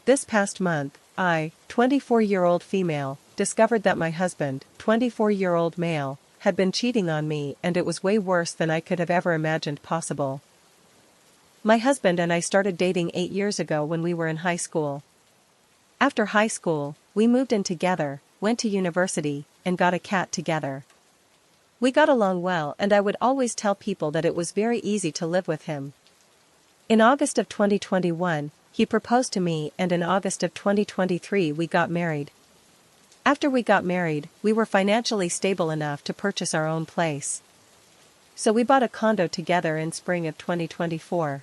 This past month, I, 24-year-old female, discovered that my husband, 24-year-old male, had been cheating on me, and it was way worse than I could have ever imagined possible. My husband and I started dating 8 years ago when we were in high school. After high school, we moved in together, went to university, and got a cat together. We got along well, and I would always tell people that it was very easy to live with him. In August of 2021, he proposed to me, and in August of 2023 we got married. After we got married, we were financially stable enough to purchase our own place. So we bought a condo together in spring of 2024.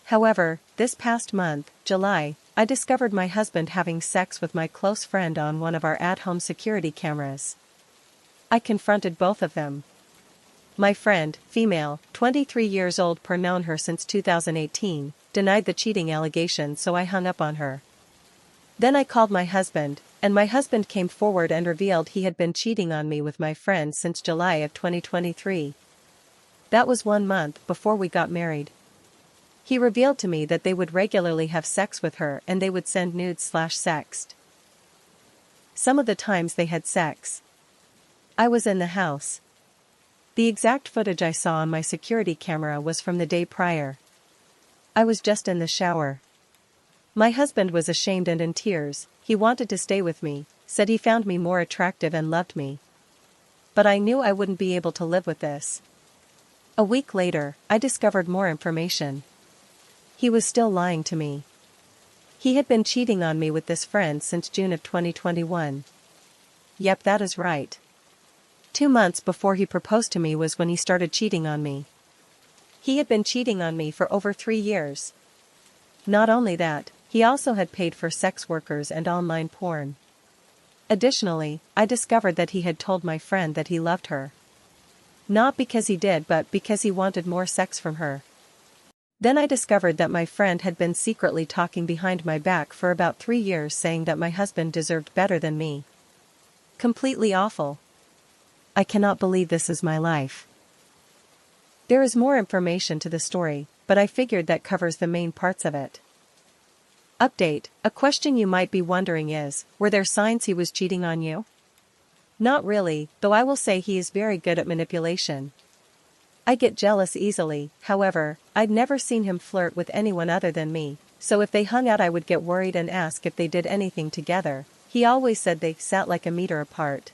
However, this past month, July, I discovered my husband having sex with my close friend on one of our at-home security cameras. I confronted both of them. My friend, female, 23 years old per known her since 2018, denied the cheating allegation, so I hung up on her. Then I called my husband, and my husband came forward and revealed he had been cheating on me with my friend since July of 2023. That was 1 month before we got married. He revealed to me that they would regularly have sex with her and they would send nudes/sext. Some of the times they had sex, I was in the house. The exact footage I saw on my security camera was from the day prior. I was just in the shower. My husband was ashamed and in tears. He wanted to stay with me, said he found me more attractive and loved me. But I knew I wouldn't be able to live with this. A week later, I discovered more information. He was still lying to me. He had been cheating on me with this friend since June of 2021. Yep, that is right. 2 months before he proposed to me was when he started cheating on me. He had been cheating on me for over 3 years. Not only that, he also had paid for sex workers and online porn. Additionally, I discovered that he had told my friend that he loved her. Not because he did, but because he wanted more sex from her. Then I discovered that my friend had been secretly talking behind my back for about 3 years, saying that my husband deserved better than me. Completely awful. I cannot believe this is my life. There is more information to the story, but I figured that covers the main parts of it. Update: a question you might be wondering is, were there signs he was cheating on you? Not really, though I will say he is very good at manipulation. I get jealous easily. However, I'd never seen him flirt with anyone other than me, so if they hung out I would get worried and ask if they did anything together. He always said they sat like a meter apart.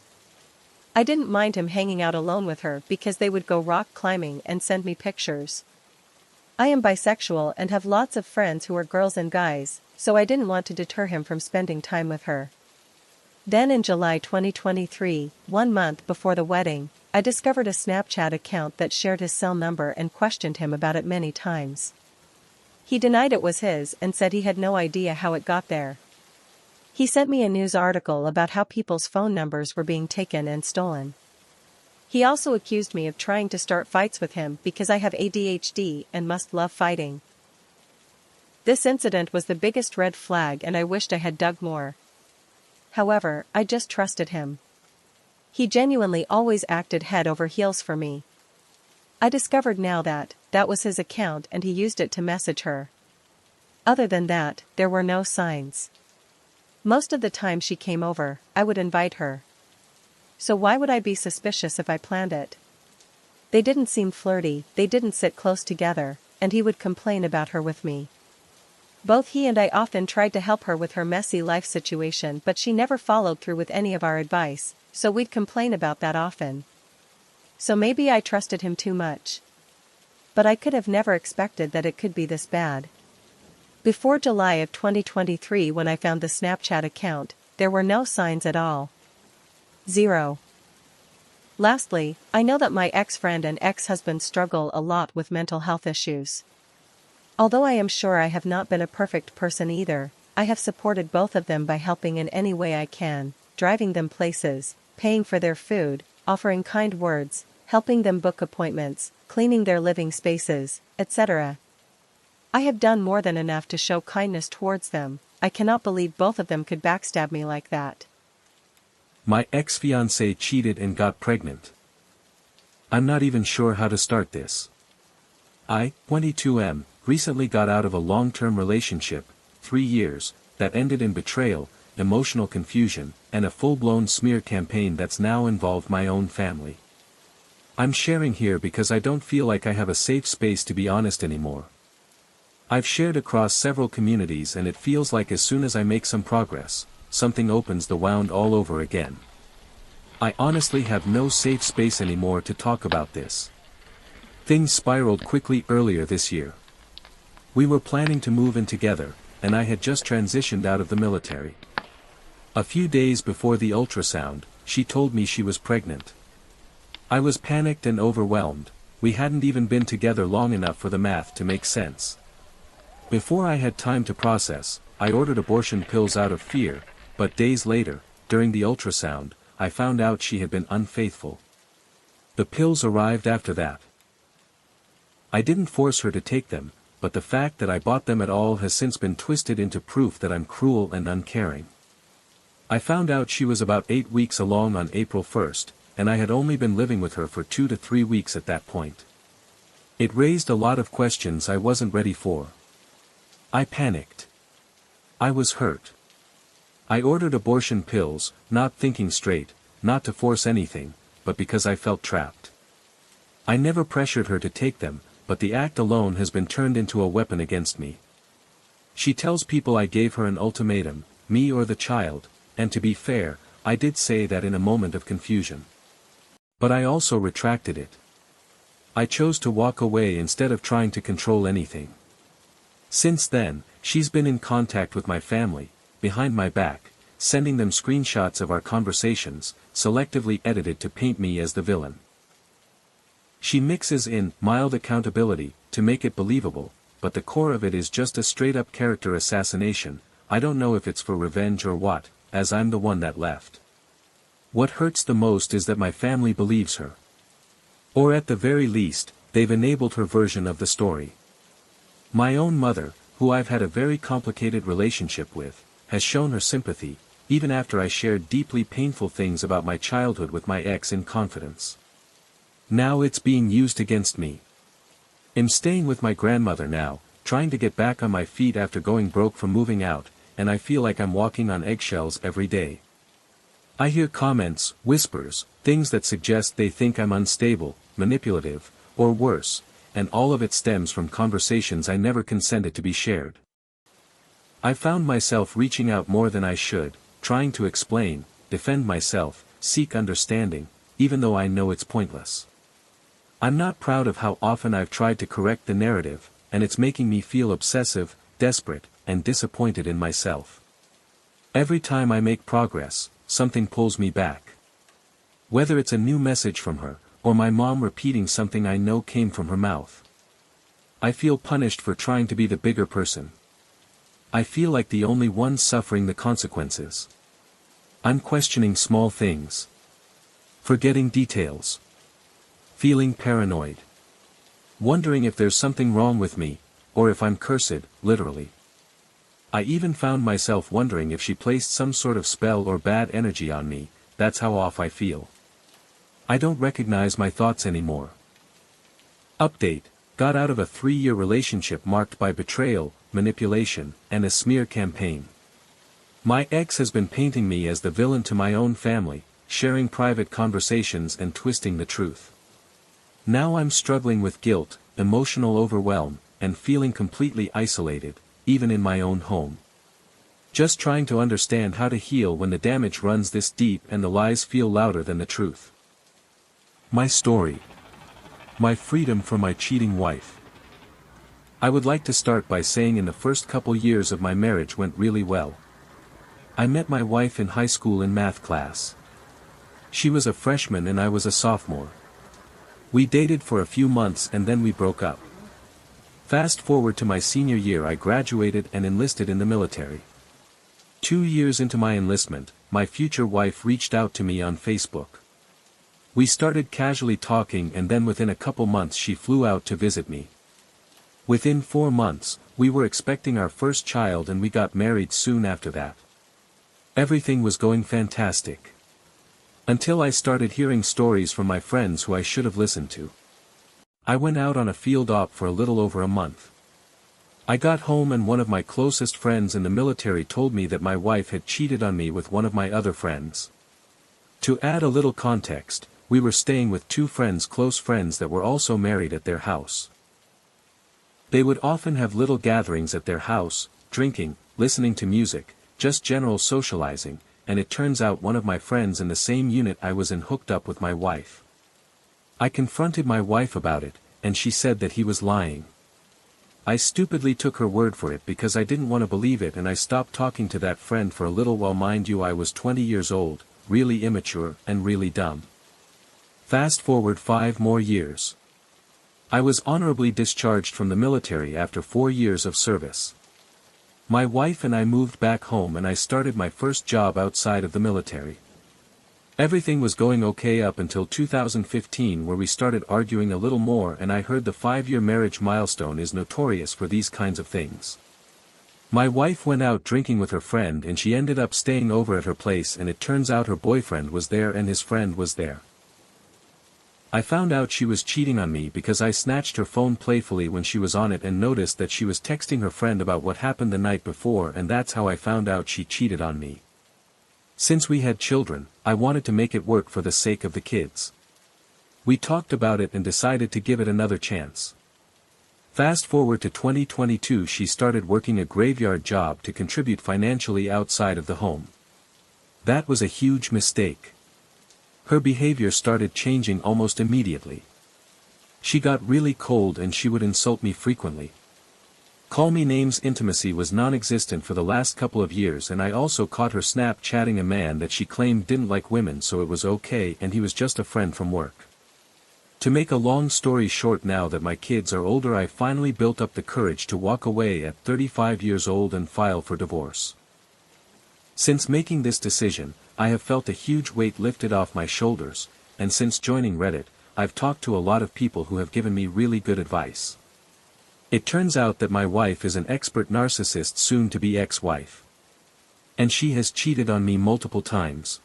I didn't mind him hanging out alone with her because they would go rock climbing and send me pictures. I am bisexual and have lots of friends who are girls and guys, so I didn't want to deter him from spending time with her. Then in July 2023, 1 month before the wedding, I discovered a Snapchat account that shared his cell number and questioned him about it many times. He denied it was his and said he had no idea how it got there. He sent me a news article about how people's phone numbers were being taken and stolen. He also accused me of trying to start fights with him because I have ADHD and must love fighting. This incident was the biggest red flag and I wished I had dug more. However, I just trusted him. He genuinely always acted head over heels for me. I discovered now that that was his account and he used it to message her. Other than that, there were no signs. Most of the time she came over, I would invite her. So why would I be suspicious if I planned it? They didn't seem flirty, they didn't sit close together, and he would complain about her with me. Both he and I often tried to help her with her messy life situation, but she never followed through with any of our advice, so we'd complain about that often. So maybe I trusted him too much. But I could have never expected that it could be this bad. Before July of 2023, when I found the Snapchat account, there were no signs at all. 0. Lastly, I know that my ex-friend and ex-husband struggle a lot with mental health issues. Although I am sure I have not been a perfect person either, I have supported both of them by helping in any way I can, driving them places, paying for their food, offering kind words, helping them book appointments, cleaning their living spaces, etc. I have done more than enough to show kindness towards them. I cannot believe both of them could backstab me like that. My ex-fiancée cheated and got pregnant. I'm not even sure how to start this. I, 22M, recently got out of a long-term relationship, 3 years, that ended in betrayal, emotional confusion, and a full-blown smear campaign that's now involved my own family. I'm sharing here because I don't feel like I have a safe space to be honest anymore. I've shared across several communities and it feels like as soon as I make some progress, something opens the wound all over again. I honestly have no safe space anymore to talk about this. Things spiraled quickly earlier this year. We were planning to move in together, and I had just transitioned out of the military. A few days before the ultrasound, she told me she was pregnant. I was panicked and overwhelmed. We hadn't even been together long enough for the math to make sense. Before I had time to process, I ordered abortion pills out of fear, but days later, during the ultrasound, I found out she had been unfaithful. The pills arrived after that. I didn't force her to take them, but the fact that I bought them at all has since been twisted into proof that I'm cruel and uncaring. I found out she was about 8 weeks along on April 1st, and I had only been living with her for 2 to 3 weeks at that point. It raised a lot of questions I wasn't ready for. I panicked. I was hurt. I ordered abortion pills, not thinking straight, not to force anything, but because I felt trapped. I never pressured her to take them, but the act alone has been turned into a weapon against me. She tells people I gave her an ultimatum, me or the child, and to be fair, I did say that in a moment of confusion. But I also retracted it. I chose to walk away instead of trying to control anything. Since then, she's been in contact with my family, behind my back, sending them screenshots of our conversations, selectively edited to paint me as the villain. She mixes in mild accountability to make it believable, but the core of it is just a straight-up character assassination. I don't know if it's for revenge or what, as I'm the one that left. What hurts the most is that my family believes her. Or at the very least, they've enabled her version of the story. My own mother, who I've had a very complicated relationship with, has shown her sympathy, even after I shared deeply painful things about my childhood with my ex in confidence. Now it's being used against me. I'm staying with my grandmother now, trying to get back on my feet after going broke from moving out, and I feel like I'm walking on eggshells every day. I hear comments, whispers, things that suggest they think I'm unstable, manipulative, or worse, and all of it stems from conversations I never consented to be shared. I found myself reaching out more than I should, trying to explain, defend myself, seek understanding, even though I know it's pointless. I'm not proud of how often I've tried to correct the narrative, and it's making me feel obsessive, desperate, and disappointed in myself. Every time I make progress, something pulls me back. Whether it's a new message from her, or my mom repeating something I know came from her mouth. I feel punished for trying to be the bigger person. I feel like the only one suffering the consequences. I'm questioning small things. Forgetting details. Feeling paranoid. Wondering if there's something wrong with me, or if I'm cursed, literally. I even found myself wondering if she placed some sort of spell or bad energy on me. That's how off I feel. I don't recognize my thoughts anymore. Update: got out of a 3-year relationship marked by betrayal, manipulation, and a smear campaign. My ex has been painting me as the villain to my own family, sharing private conversations and twisting the truth. Now I'm struggling with guilt, emotional overwhelm, and feeling completely isolated, even in my own home. Just trying to understand how to heal when the damage runs this deep and the lies feel louder than the truth. My story. My freedom from my cheating wife. I would like to start by saying in the first couple years of my marriage went really well. I met my wife in high school in math class. She was a freshman and I was a sophomore. We dated for a few months and then we broke up. Fast forward to my senior year, I graduated and enlisted in the military. 2 years into my enlistment, my future wife reached out to me on Facebook. We started casually talking and then within a couple months she flew out to visit me. Within 4 months, we were expecting our first child and we got married soon after that. Everything was going fantastic. Until I started hearing stories from my friends who I should have listened to. I went out on a field op for a little over a month. I got home and one of my closest friends in the military told me that my wife had cheated on me with one of my other friends. To add a little context, we were staying with two friends, close friends that were also married at their house. They would often have little gatherings at their house, drinking, listening to music, just general socializing, and it turns out one of my friends in the same unit I was in hooked up with my wife. I confronted my wife about it, and she said that he was lying. I stupidly took her word for it because I didn't want to believe it, and I stopped talking to that friend for a little while. Mind you, I was 20 years old, really immature, and really dumb. Fast forward 5 more years. I was honorably discharged from the military after 4 years of service. My wife and I moved back home and I started my first job outside of the military. Everything was going okay up until 2015, where we started arguing a little more, and I heard the 5-year marriage milestone is notorious for these kinds of things. My wife went out drinking with her friend and she ended up staying over at her place, and it turns out her boyfriend was there and his friend was there. I found out she was cheating on me because I snatched her phone playfully when she was on it and noticed that she was texting her friend about what happened the night before, and that's how I found out she cheated on me. Since we had children, I wanted to make it work for the sake of the kids. We talked about it and decided to give it another chance. Fast forward to 2022, she started working a graveyard job to contribute financially outside of the home. That was a huge mistake. Her behavior started changing almost immediately. She got really cold and she would insult me frequently. Call me names. Intimacy was non-existent for the last couple of years, and I also caught her Snapchatting a man that she claimed didn't like women, so it was okay, and he was just a friend from work. To make a long story short, now that my kids are older, I finally built up the courage to walk away at 35 years old and file for divorce. Since making this decision, I have felt a huge weight lifted off my shoulders, and since joining Reddit, I've talked to a lot of people who have given me really good advice. It turns out that my wife is an expert narcissist, soon to be ex-wife. And she has cheated on me multiple times.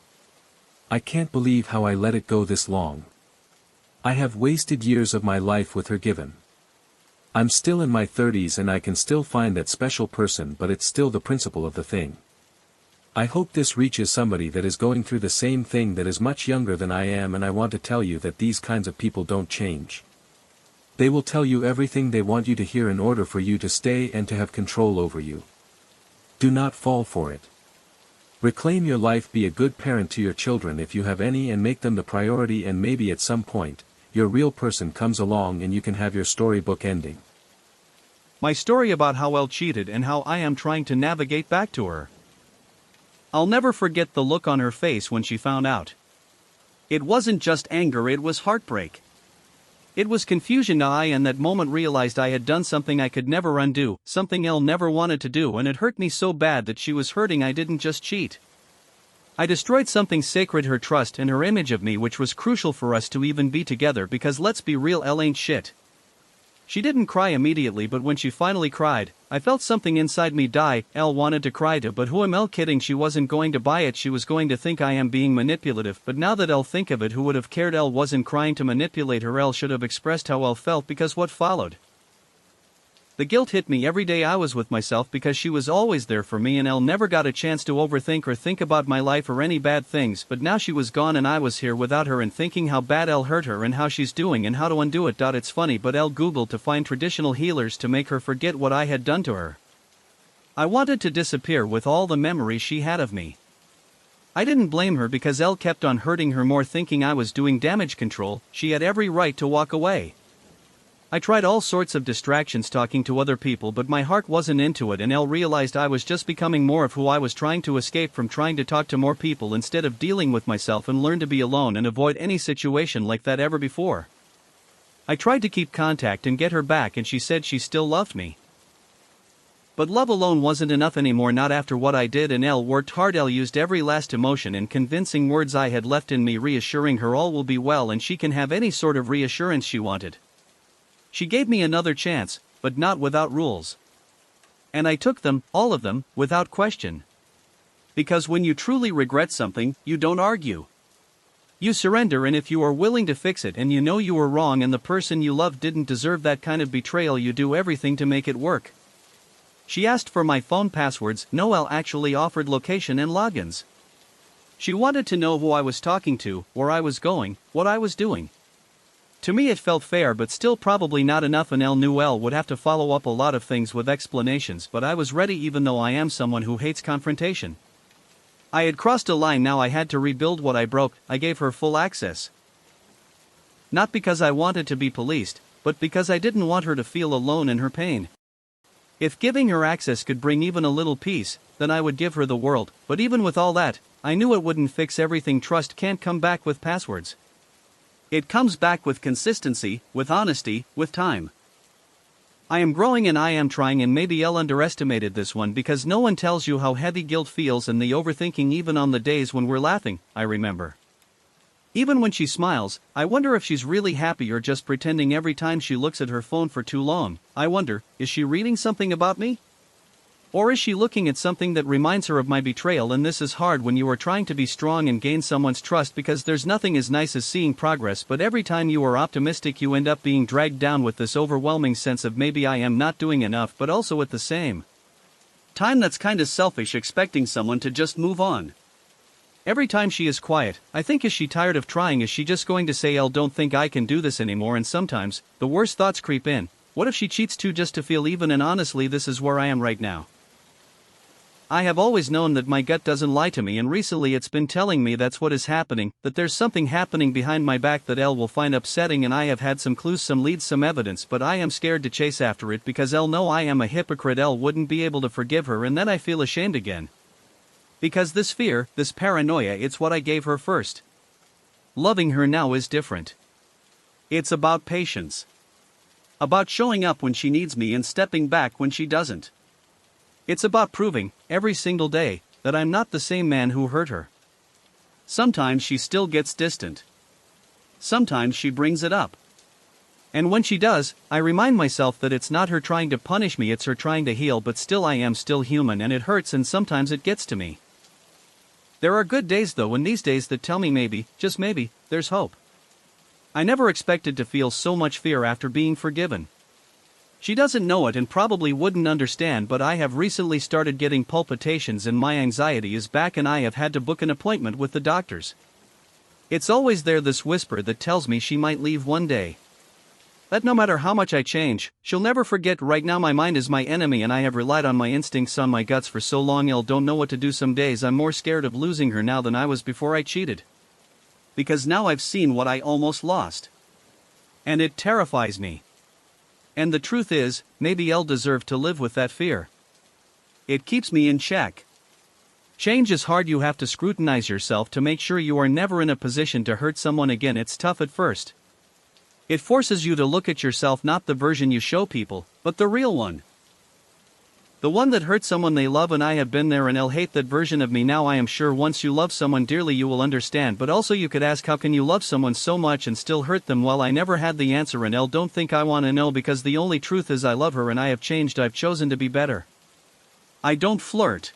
I can't believe how I let it go this long. I have wasted years of my life with her given. I'm still in my 30s and I can still find that special person, but it's still the principle of the thing. I hope this reaches somebody that is going through the same thing, that is much younger than I am, and I want to tell you that these kinds of people don't change. They will tell you everything they want you to hear in order for you to stay and to have control over you. Do not fall for it. Reclaim your life, be a good parent to your children if you have any, and make them the priority, and maybe at some point, your real person comes along and you can have your storybook ending. My story about how Elle cheated and how I am trying to navigate back to her. I'll never forget the look on her face when she found out. It wasn't just anger, it was heartbreak. It was confusion. I in that moment realized I had done something I could never undo, something Elle never wanted to do, and it hurt me so bad that she was hurting. I didn't just cheat. I destroyed something sacred, her trust and her image of me, which was crucial for us to even be together, because let's be real, Elle ain't shit. She didn't cry immediately, but when she finally cried, I felt something inside me die. Elle wanted to cry too, but who am I kidding? She wasn't going to buy it. She was going to think I am being manipulative, but now that Elle think of it, who would have cared? Elle wasn't crying to manipulate her. Elle should have expressed how Elle felt, because what followed? The guilt hit me every day I was with myself, because she was always there for me and Elle never got a chance to overthink or think about my life or any bad things, but now she was gone and I was here without her and thinking how bad Elle hurt her and how she's doing and how to undo it. It's funny, but Elle Googled to find traditional healers to make her forget what I had done to her. I wanted to disappear with all the memories she had of me. I didn't blame her because Elle kept on hurting her more, thinking I was doing damage control. She had every right to walk away. I tried all sorts of distractions, talking to other people, but my heart wasn't into it, and Elle realized I was just becoming more of who I was trying to escape from, trying to talk to more people instead of dealing with myself, and learn to be alone and avoid any situation like that ever before. I tried to keep contact and get her back, and she said she still loved me. But love alone wasn't enough anymore, not after what I did, and Elle worked hard. Elle used every last emotion and convincing words I had left in me, reassuring her all will be well and she can have any sort of reassurance she wanted. She gave me another chance, but not without rules. And I took them, all of them, without question. Because when you truly regret something, you don't argue. You surrender, and if you are willing to fix it and you know you were wrong and the person you love didn't deserve that kind of betrayal, you do everything to make it work. She asked for my phone passwords. Noelle actually offered location and logins. She wanted to know who I was talking to, where I was going, what I was doing. To me it felt fair, but still probably not enough, and Elle knew Elle would have to follow up a lot of things with explanations, but I was ready even though I am someone who hates confrontation. I had crossed a line, now I had to rebuild what I broke. I gave her full access. Not because I wanted to be policed, but because I didn't want her to feel alone in her pain. If giving her access could bring even a little peace, then I would give her the world, but even with all that, I knew it wouldn't fix everything. Trust can't come back with passwords. It comes back with consistency, with honesty, with time. I am growing and I am trying, and maybe Elle underestimated this one because no one tells you how heavy guilt feels and the overthinking even on the days when we're laughing, I remember. Even when she smiles, I wonder if she's really happy or just pretending. Every time she looks at her phone for too long, I wonder, is she reading something about me? Or is she looking at something that reminds her of my betrayal? And this is hard when you are trying to be strong and gain someone's trust, because there's nothing as nice as seeing progress, but every time you are optimistic you end up being dragged down with this overwhelming sense of maybe I am not doing enough, but also at the same time that's kinda selfish expecting someone to just move on. Every time she is quiet, I think, is she tired of trying? Is she just going to say, "Elle, don't think I can do this anymore"? And sometimes, the worst thoughts creep in. What if she cheats too just to feel even? And honestly, this is where I am right now. I have always known that my gut doesn't lie to me, and recently it's been telling me that's what is happening, that there's something happening behind my back that Elle will find upsetting, and I have had some clues, some leads, some evidence, but I am scared to chase after it because Elle know I am a hypocrite. Elle wouldn't be able to forgive her, and then I feel ashamed again. Because this fear, this paranoia, it's what I gave her first. Loving her now is different. It's about patience. About showing up when she needs me and stepping back when she doesn't. It's about proving, every single day, that I'm not the same man who hurt her. Sometimes she still gets distant. Sometimes she brings it up. And when she does, I remind myself that it's not her trying to punish me, it's her trying to heal, but still I am still human, and it hurts, and sometimes it gets to me. There are good days though, and these days that tell me maybe, just maybe, there's hope. I never expected to feel so much fear after being forgiven. She doesn't know it and probably wouldn't understand, but I have recently started getting palpitations and my anxiety is back, and I have had to book an appointment with the doctors. It's always there, this whisper that tells me she might leave one day. That no matter how much I change, she'll never forget. Right now my mind is my enemy, and I have relied on my instincts, on my guts for so long. I don't know what to do. Some days I'm more scared of losing her now than I was before I cheated. Because now I've seen what I almost lost. And it terrifies me. And the truth is, maybe Elle deserved to live with that fear. It keeps me in check. Change is hard. You have to scrutinize yourself to make sure you are never in a position to hurt someone again. It's tough at first. It forces you to look at yourself, not the version you show people, but the real one. The one that hurt someone they love, and I have been there, and Elle hate that version of me now. I am sure once you love someone dearly you will understand, but also you could ask, how can you love someone so much and still hurt them? Well, I never had the answer, and Elle don't think I want to know, because the only truth is I love her and I have changed. I've chosen to be better. I don't flirt.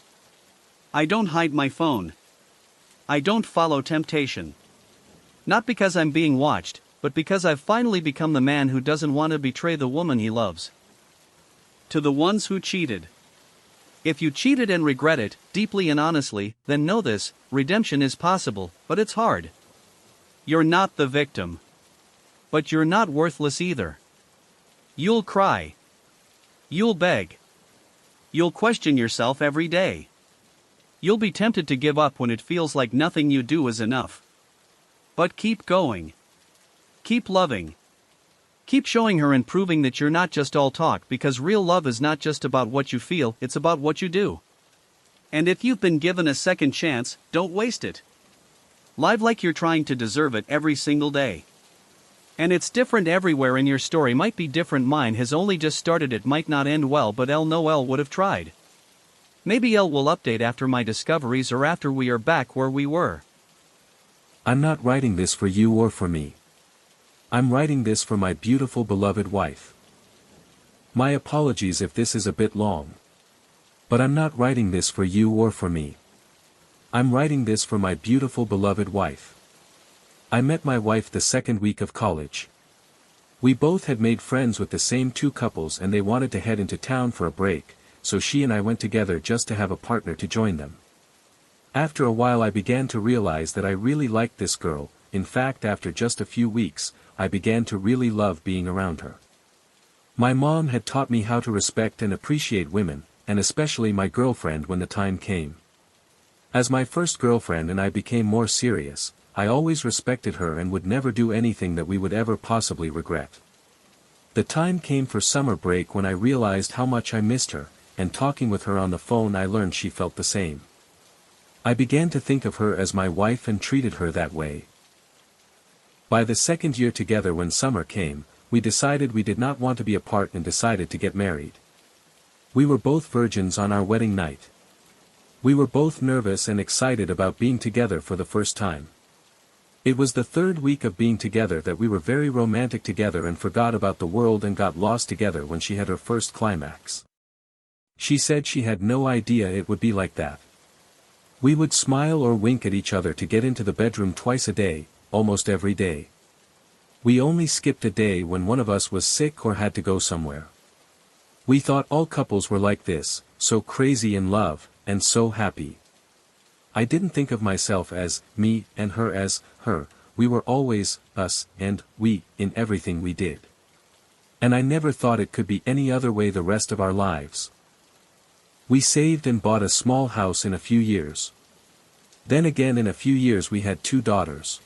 I don't hide my phone. I don't follow temptation. Not because I'm being watched, but because I've finally become the man who doesn't want to betray the woman he loves. To the ones who cheated. If you cheated and regret it, deeply and honestly, then know this: redemption is possible, but it's hard. You're not the victim. But you're not worthless either. You'll cry. You'll beg. You'll question yourself every day. You'll be tempted to give up when it feels like nothing you do is enough. But keep going. Keep loving. Keep showing her and proving that you're not just all talk, because real love is not just about what you feel, it's about what you do. And if you've been given a second chance, don't waste it. Live like you're trying to deserve it every single day. And it's different everywhere, and your story might be different. Mine has only just started. It might not end well, but Elle know Elle would have tried. Maybe Elle will update after my discoveries or after we are back where we were. I'm not writing this for you or for me. I'm writing this for my beautiful beloved wife. My apologies if this is a bit long. But I'm not writing this for you or for me. I'm writing this for my beautiful beloved wife. I met my wife the second week of college. We both had made friends with the same two couples, and they wanted to head into town for a break, so she and I went together just to have a partner to join them. After a while I began to realize that I really liked this girl. In fact, after just a few weeks, I began to really love being around her. My mom had taught me how to respect and appreciate women, and especially my girlfriend when the time came. As my first girlfriend and I became more serious, I always respected her and would never do anything that we would ever possibly regret. The time came for summer break when I realized how much I missed her, and talking with her on the phone I learned she felt the same. I began to think of her as my wife and treated her that way. By the second year together, when summer came, we decided we did not want to be apart and decided to get married. We were both virgins on our wedding night. We were both nervous and excited about being together for the first time. It was the third week of being together that we were very romantic together and forgot about the world and got lost together when she had her first climax. She said she had no idea it would be like that. We would smile or wink at each other to get into the bedroom twice a day, almost every day. We only skipped a day when one of us was sick or had to go somewhere. We thought all couples were like this, so crazy in love, and so happy. I didn't think of myself as me and her as her. We were always us and we in everything we did. And I never thought it could be any other way the rest of our lives. We saved and bought a small house in a few years. Then again in a few years we had 2 daughters.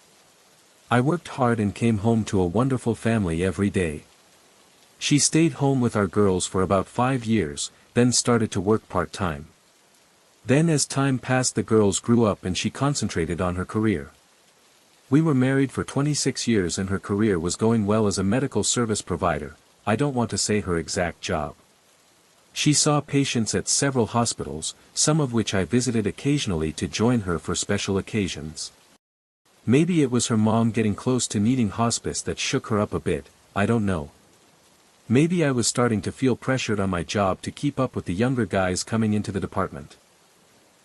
I worked hard and came home to a wonderful family every day. She stayed home with our girls for about 5 years, then started to work part-time. Then as time passed the girls grew up and she concentrated on her career. We were married for 26 years and her career was going well as a medical service provider. I don't want to say her exact job. She saw patients at several hospitals, some of which I visited occasionally to join her for special occasions. Maybe it was her mom getting close to needing hospice that shook her up a bit, I don't know. Maybe I was starting to feel pressured on my job to keep up with the younger guys coming into the department.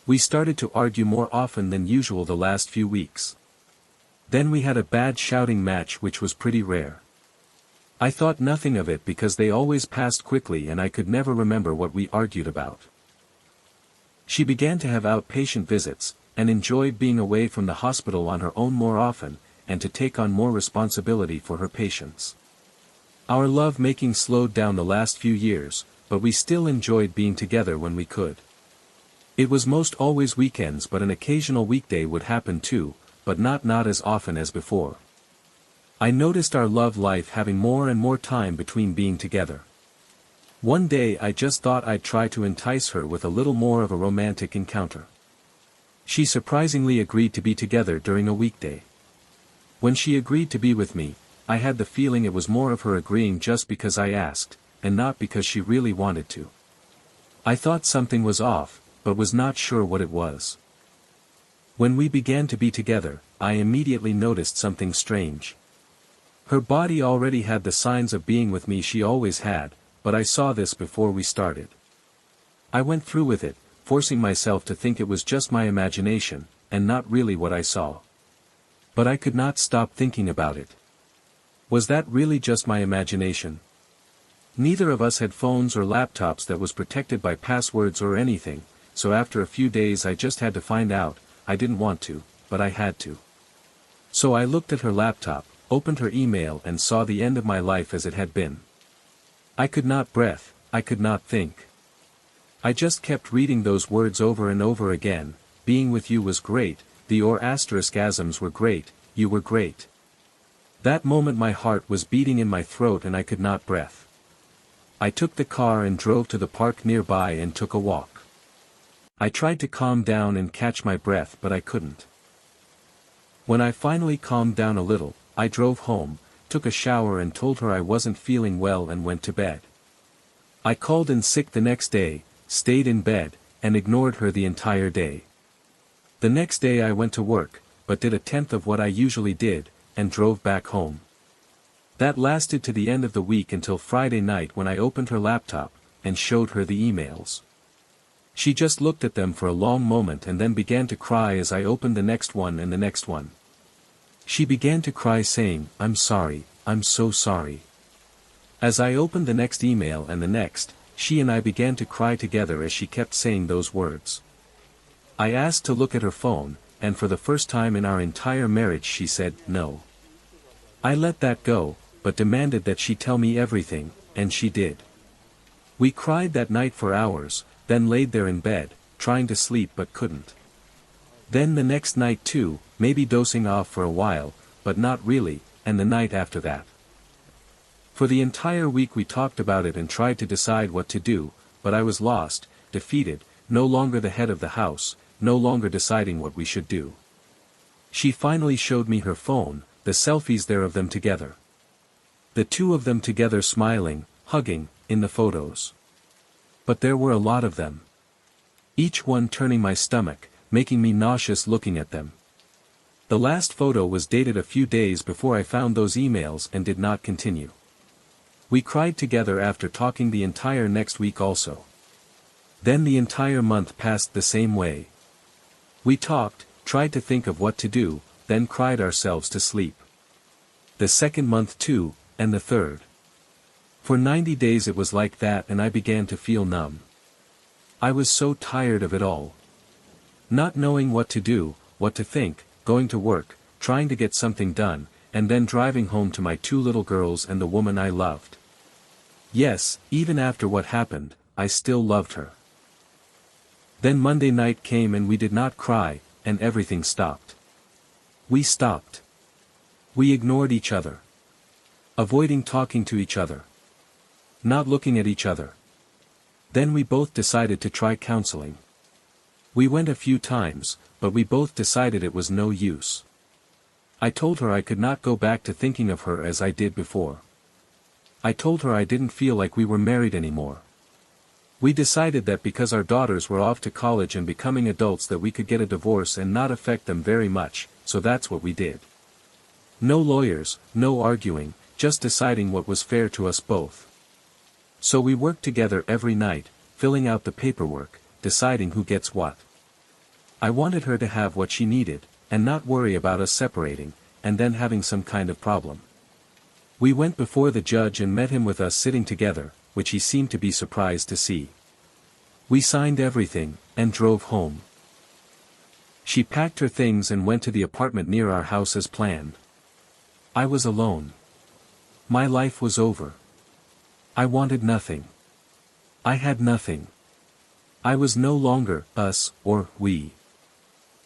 We started to argue more often than usual the last few weeks. Then we had a bad shouting match which was pretty rare. I thought nothing of it because they always passed quickly and I could never remember what we argued about. She began to have outpatient visits, and enjoyed being away from the hospital on her own more often, and to take on more responsibility for her patients. Our love-making slowed down the last few years, but we still enjoyed being together when we could. It was most always weekends, but an occasional weekday would happen too, but not as often as before. I noticed our love life having more and more time between being together. One day I just thought I'd try to entice her with a little more of a romantic encounter. She surprisingly agreed to be together during a weekday. When she agreed to be with me, I had the feeling it was more of her agreeing just because I asked, and not because she really wanted to. I thought something was off, but was not sure what it was. When we began to be together, I immediately noticed something strange. Her body already had the signs of being with me she always had, but I saw this before we started. I went through with it, forcing myself to think it was just my imagination, and not really what I saw. But I could not stop thinking about it. Was that really just my imagination? Neither of us had phones or laptops that was protected by passwords or anything, so after a few days I just had to find out. I didn't want to, but I had to. So I looked at her laptop, opened her email and saw the end of my life as it had been. I could not breathe, I could not think. I just kept reading those words over and over again. Being with you was great, the *asms were great, you were great. That moment my heart was beating in my throat and I could not breathe. I took the car and drove to the park nearby and took a walk. I tried to calm down and catch my breath but I couldn't. When I finally calmed down a little, I drove home, took a shower and told her I wasn't feeling well and went to bed. I called in sick the next day, stayed in bed, and ignored her the entire day. The next day I went to work, but did a tenth of what I usually did, and drove back home. That lasted to the end of the week until Friday night when I opened her laptop, and showed her the emails. She just looked at them for a long moment and then began to cry as I opened the next one and the next one. She began to cry saying, "I'm sorry, I'm so sorry." As I opened the next email and the next, she and I began to cry together as she kept saying those words. I asked to look at her phone, and for the first time in our entire marriage she said no. I let that go, but demanded that she tell me everything, and she did. We cried that night for hours, then laid there in bed, trying to sleep but couldn't. Then the next night too, maybe dozing off for a while, but not really, and the night after that. For the entire week we talked about it and tried to decide what to do, but I was lost, defeated, no longer the head of the house, no longer deciding what we should do. She finally showed me her phone, the selfies there of them together. The two of them together smiling, hugging, in the photos. But there were a lot of them. Each one turning my stomach, making me nauseous looking at them. The last photo was dated a few days before I found those emails and did not continue. We cried together after talking the entire next week also. Then the entire month passed the same way. We talked, tried to think of what to do, then cried ourselves to sleep. The second month too, and the third. For 90 days it was like that and I began to feel numb. I was so tired of it all. Not knowing what to do, what to think, going to work, trying to get something done, and then driving home to my two little girls and the woman I loved. Yes, even after what happened, I still loved her. Then Monday night came and we did not cry, and everything stopped. We stopped. We ignored each other. Avoiding talking to each other. Not looking at each other. Then we both decided to try counseling. We went a few times, but we both decided it was no use. I told her I could not go back to thinking of her as I did before. I told her I didn't feel like we were married anymore. We decided that because our daughters were off to college and becoming adults that we could get a divorce and not affect them very much, so that's what we did. No lawyers, no arguing, just deciding what was fair to us both. So we worked together every night, filling out the paperwork, deciding who gets what. I wanted her to have what she needed, and not worry about us separating, and then having some kind of problem. We went before the judge and met him with us sitting together, which he seemed to be surprised to see. We signed everything, and drove home. She packed her things and went to the apartment near our house as planned. I was alone. My life was over. I wanted nothing. I had nothing. I was no longer us, or we.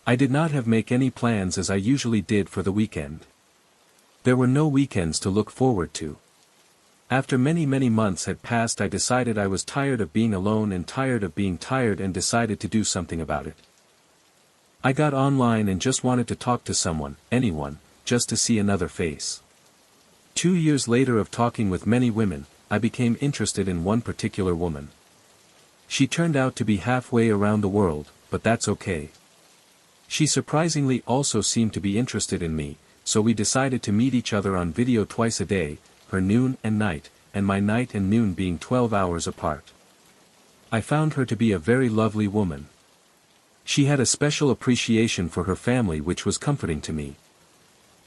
I did not have make any plans as I usually did for the weekend. There were no weekends to look forward to. After many months had passed I decided I was tired of being alone and tired of being tired and decided to do something about it. I got online and just wanted to talk to someone, anyone, just to see another face. 2 years later of talking with many women, I became interested in one particular woman. She turned out to be halfway around the world, but that's okay. She surprisingly also seemed to be interested in me, so we decided to meet each other on video twice a day, her noon and night, and my night and noon being 12 hours apart. I found her to be a very lovely woman. She had a special appreciation for her family which was comforting to me.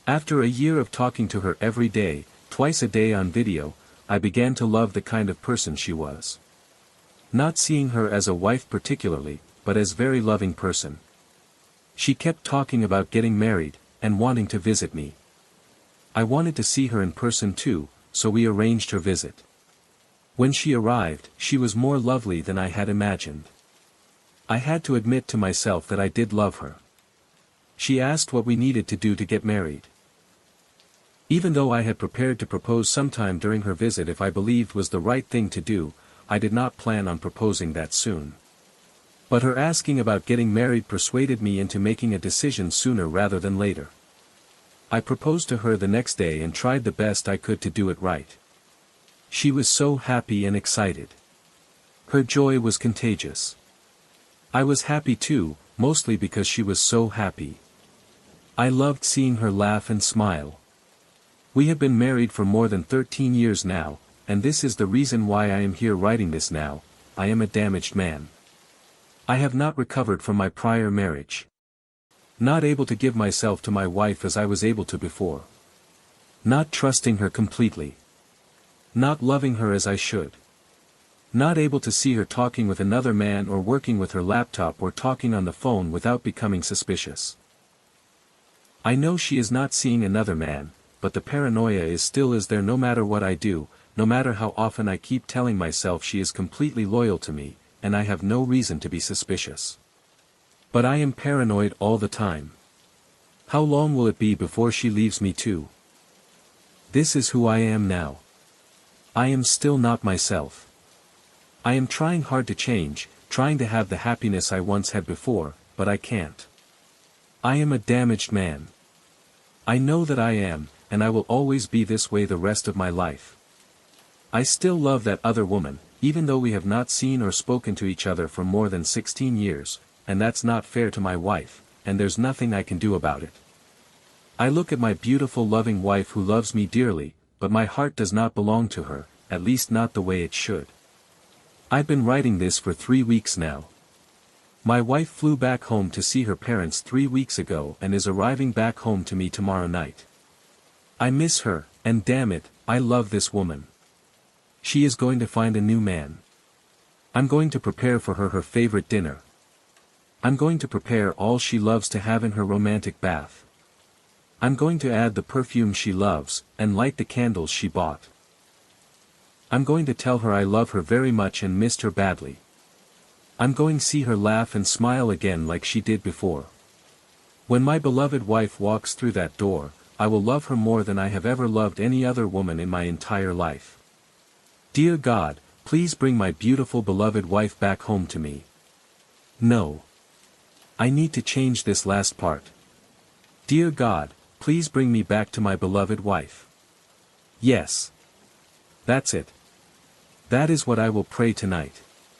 After a year of talking to her every day, twice a day on video, I began to love the kind of person she was. Not seeing her as a wife particularly, but as very loving person. She kept talking about getting married, and wanting to visit me. I wanted to see her in person too, so we arranged her visit. When she arrived, she was more lovely than I had imagined. I had to admit to myself that I did love her. She asked what we needed to do to get married. Even though I had prepared to propose sometime during her visit if I believed was the right thing to do, I did not plan on proposing that soon. But her asking about getting married persuaded me into making a decision sooner rather than later. I proposed to her the next day and tried the best I could to do it right. She was so happy and excited. Her joy was contagious. I was happy too, mostly because she was so happy. I loved seeing her laugh and smile. We have been married for more than 13 years now, and this is the reason why I am here writing this now. I am a damaged man. I have not recovered from my prior marriage. Not able to give myself to my wife as I was able to before. Not trusting her completely. Not loving her as I should. Not able to see her talking with another man or working with her laptop or talking on the phone without becoming suspicious. I know she is not seeing another man, but the paranoia is still there no matter what I do, no matter how often I keep telling myself she is completely loyal to me, and I have no reason to be suspicious. But I am paranoid all the time. How long will it be before she leaves me too? This is who I am now. I am still not myself. I am trying hard to change, trying to have the happiness I once had before, but I can't. I am a damaged man. I know that I am, and I will always be this way the rest of my life. I still love that other woman, even though we have not seen or spoken to each other for more than 16 years, and that's not fair to my wife, and there's nothing I can do about it. I look at my beautiful loving wife who loves me dearly, but my heart does not belong to her, at least not the way it should. I've been writing this for 3 weeks now. My wife flew back home to see her parents 3 weeks ago and is arriving back home to me tomorrow night. I miss her, and damn it, I love this woman. She is going to find a new man. I'm going to prepare for her favorite dinner. I'm going to prepare all she loves to have in her romantic bath. I'm going to add the perfume she loves, and light the candles she bought. I'm going to tell her I love her very much and missed her badly. I'm going to see her laugh and smile again like she did before. When my beloved wife walks through that door, I will love her more than I have ever loved any other woman in my entire life. Dear God, please bring my beautiful beloved wife back home to me. No. I need to change this last part. Dear God, please bring me back to my beloved wife. Yes. That's it. That is what I will pray tonight.